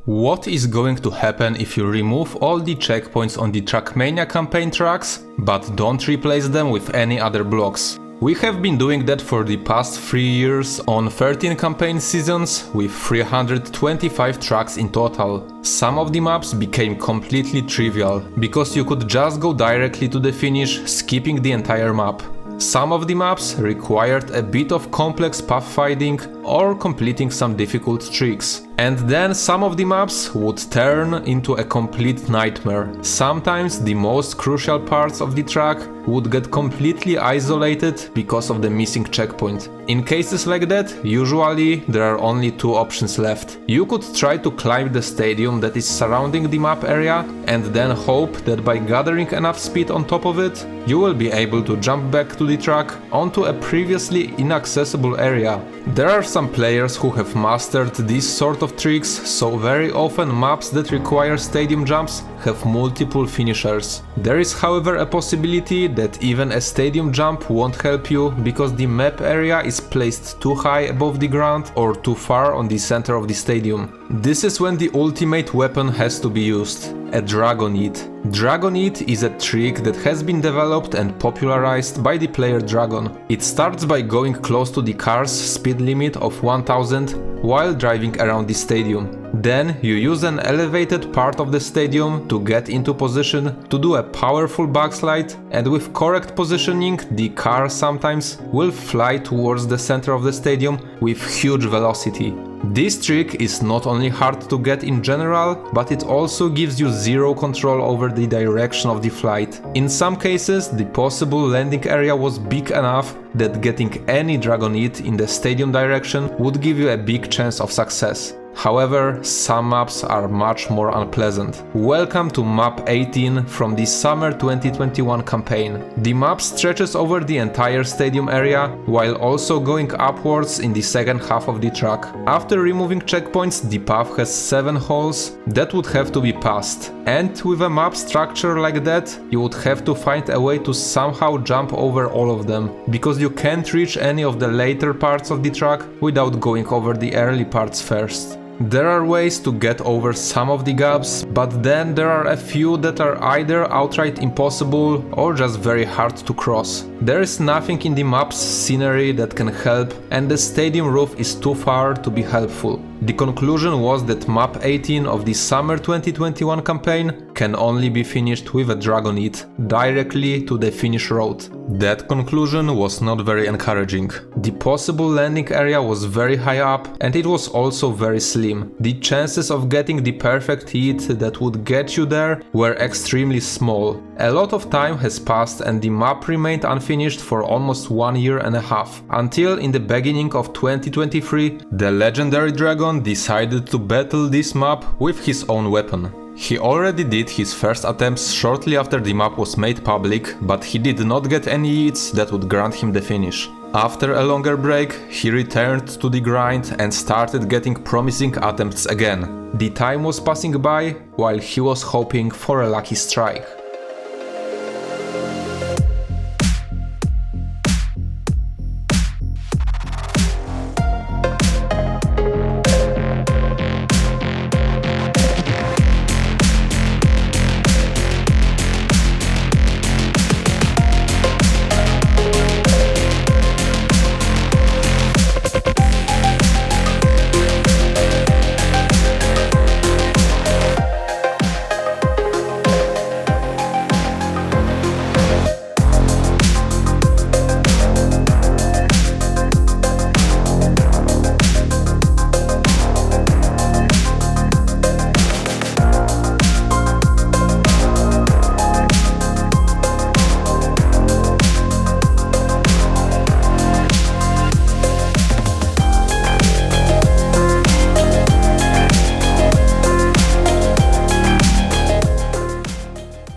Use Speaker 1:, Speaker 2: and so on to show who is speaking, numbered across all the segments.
Speaker 1: What is going to happen if you remove all the checkpoints on the Trackmania campaign tracks, but don't replace them with any other blocks? We have been doing that for the past 3 years on 13 campaign seasons with 325 tracks in total. Some of the maps became completely trivial, because you could just go directly to the finish, skipping the entire map. Some of the maps required a bit of complex pathfinding or completing some difficult tricks. And then some of the maps would turn into a complete nightmare. Sometimes the most crucial parts of the track would get completely isolated because of the missing checkpoint. In cases like that, usually there are only two options left. You could try to climb the stadium that is surrounding the map area and then hope that by gathering enough speed on top of it, you will be able to jump back to the track onto a previously inaccessible area. There are some players who have mastered these sort of tricks, so very often maps that require stadium jumps have multiple finishers. There is however a possibility that even a stadium jump won't help you because the map area is placed too high above the ground or too far on the center of the stadium. This is when the ultimate weapon has to be used, a Dragon Eat. Dragon Eat is a trick that has been developed and popularized by the player Dragon. It starts by going close to the car's speed limit of 1000 while driving around the stadium. Then you use an elevated part of the stadium to get into position to do a powerful backslide, and with correct positioning the car sometimes will fly towards the center of the stadium with huge velocity. This trick is not only hard to get in general, but it also gives you zero control over the direction of the flight. In some cases, the possible landing area was big enough that getting any Dragon Eat in the stadium direction would give you a big chance of success. However, some maps are much more unpleasant. Welcome to map 18 from the summer 2021 campaign. The map stretches over the entire stadium area while also going upwards in the second half of the track. After removing checkpoints, the path has 7 holes that would have to be passed. And with a map structure like that, you would have to find a way to somehow jump over all of them, because you can't reach any of the later parts of the track without going over the early parts first. There are ways to get over some of the gaps, but then there are a few that are either outright impossible or just very hard to cross. There is nothing in the map's scenery that can help, and the stadium roof is too far to be helpful. The conclusion was that map 18 of the summer 2021 campaign can only be finished with a Dragon Eat, directly to the finish road. That conclusion was not very encouraging. The possible landing area was very high up and it was also very slim. The chances of getting the perfect hit that would get you there were extremely small. A lot of time has passed and the map remained unfinished for almost 1.5 years, until in the beginning of 2023, the legendary dragon decided to battle this map with his own weapon. He already did his first attempts shortly after the map was made public, but he did not get any hits that would grant him the finish. After a longer break, he returned to the grind and started getting promising attempts again. The time was passing by while he was hoping for a lucky strike.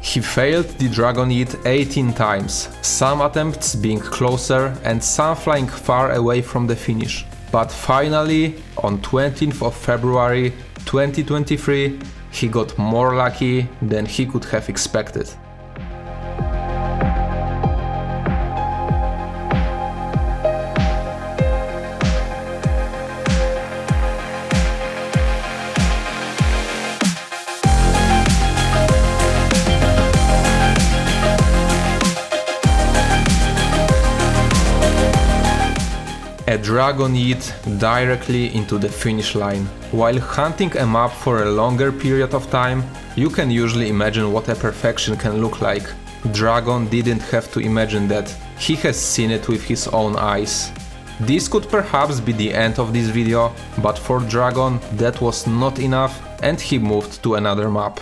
Speaker 1: He failed the Dragon Eat 18 times, some attempts being closer and some flying far away from the finish. But finally, on 20th of February 2023, he got more lucky than he could have expected. A dragon eat directly into the finish line. While hunting a map for a longer period of time, you can usually imagine what a perfection can look like. Dragon didn't have to imagine that, he has seen it with his own eyes. This could perhaps be the end of this video, but for Dragon that was not enough and he moved to another map.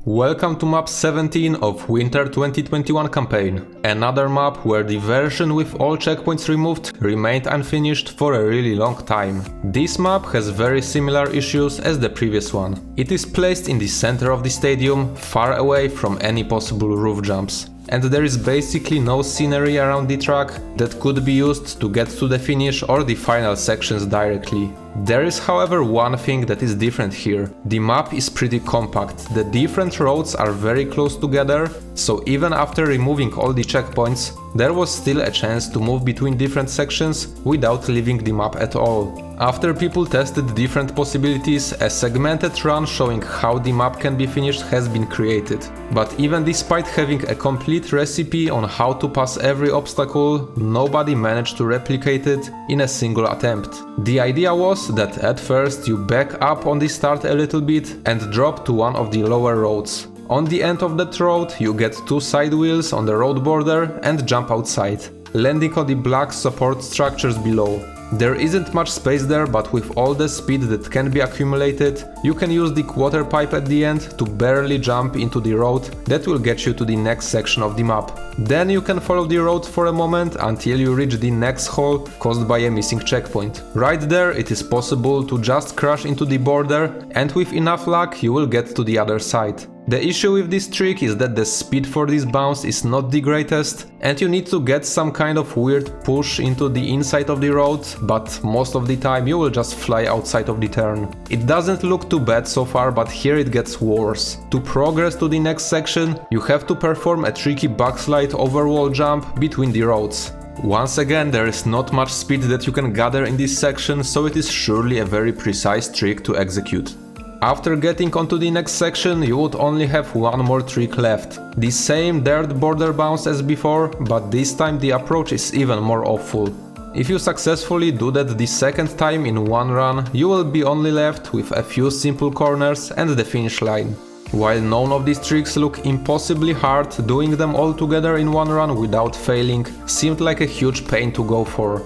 Speaker 1: Welcome to map 17 of Winter 2021 campaign, another map where the version with all checkpoints removed remained unfinished for a really long time. This map has very similar issues as the previous one. It is placed in the center of the stadium, far away from any possible roof jumps. And there is basically no scenery around the track that could be used to get to the finish or the final sections directly. There is however one thing that is different here. The map is pretty compact, the different roads are very close together, so even after removing all the checkpoints, there was still a chance to move between different sections without leaving the map at all. After people tested different possibilities, a segmented run showing how the map can be finished has been created. But even despite having a complete recipe on how to pass every obstacle, nobody managed to replicate it in a single attempt. The idea was that at first you back up on the start a little bit and drop to one of the lower roads. On the end of that road you get two side wheels on the road border and jump outside, landing on the black support structures below. There isn't much space there, but with all the speed that can be accumulated, you can use the quarter pipe at the end to barely jump into the road that will get you to the next section of the map. Then you can follow the road for a moment until you reach the next hole caused by a missing checkpoint. Right there it is possible to just crash into the border, and with enough luck you will get to the other side. The issue with this trick is that the speed for this bounce is not the greatest and you need to get some kind of weird push into the inside of the road, but most of the time you will just fly outside of the turn. It doesn't look too bad so far, but here it gets worse. To progress to the next section, you have to perform a tricky backslide over wall jump between the roads. Once again, there is not much speed that you can gather in this section, so it is surely a very precise trick to execute. After getting onto the next section, you would only have one more trick left. The same dirt border bounce as before, but this time the approach is even more awful. If you successfully do that the second time in one run, you will be only left with a few simple corners and the finish line. While none of these tricks look impossibly hard, doing them all together in one run without failing seemed like a huge pain to go for.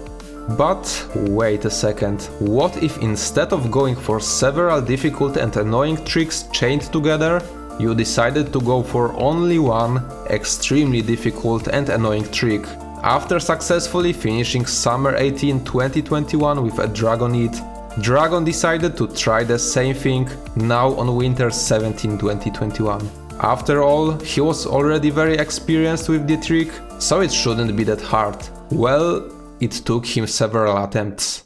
Speaker 1: But wait a second, what if instead of going for several difficult and annoying tricks chained together, you decided to go for only one extremely difficult and annoying trick? After successfully finishing Summer 18 2021 with a Dragon Eat, Dragon decided to try the same thing now on Winter 17 2021. After all, he was already very experienced with the trick, so it shouldn't be that hard. Well, it took him several attempts.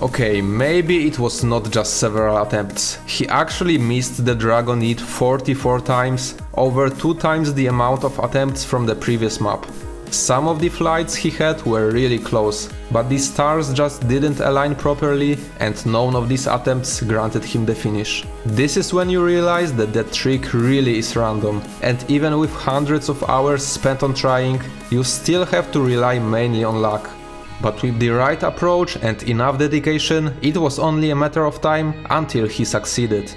Speaker 1: Okay, maybe it was not just several attempts. He actually missed the Dragon Eat 44 times, over 2 times the amount of attempts from the previous map. Some of the flights he had were really close, but the stars just didn't align properly and none of these attempts granted him the finish. This is when you realize that the trick really is random, and even with hundreds of hours spent on trying, you still have to rely mainly on luck. But with the right approach and enough dedication, it was only a matter of time until he succeeded.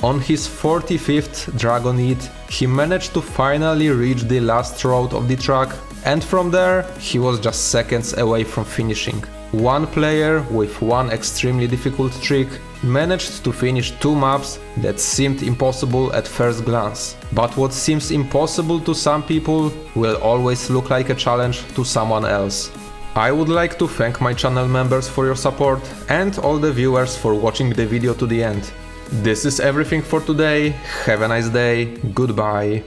Speaker 1: On his 45th Dragon Eat, he managed to finally reach the last road of the track, and from there he was just seconds away from finishing. One player with one extremely difficult trick managed to finish two maps that seemed impossible at first glance. But what seems impossible to some people will always look like a challenge to someone else. I would like to thank my channel members for your support and all the viewers for watching the video to the end. This is everything for today. Have a nice day. Goodbye.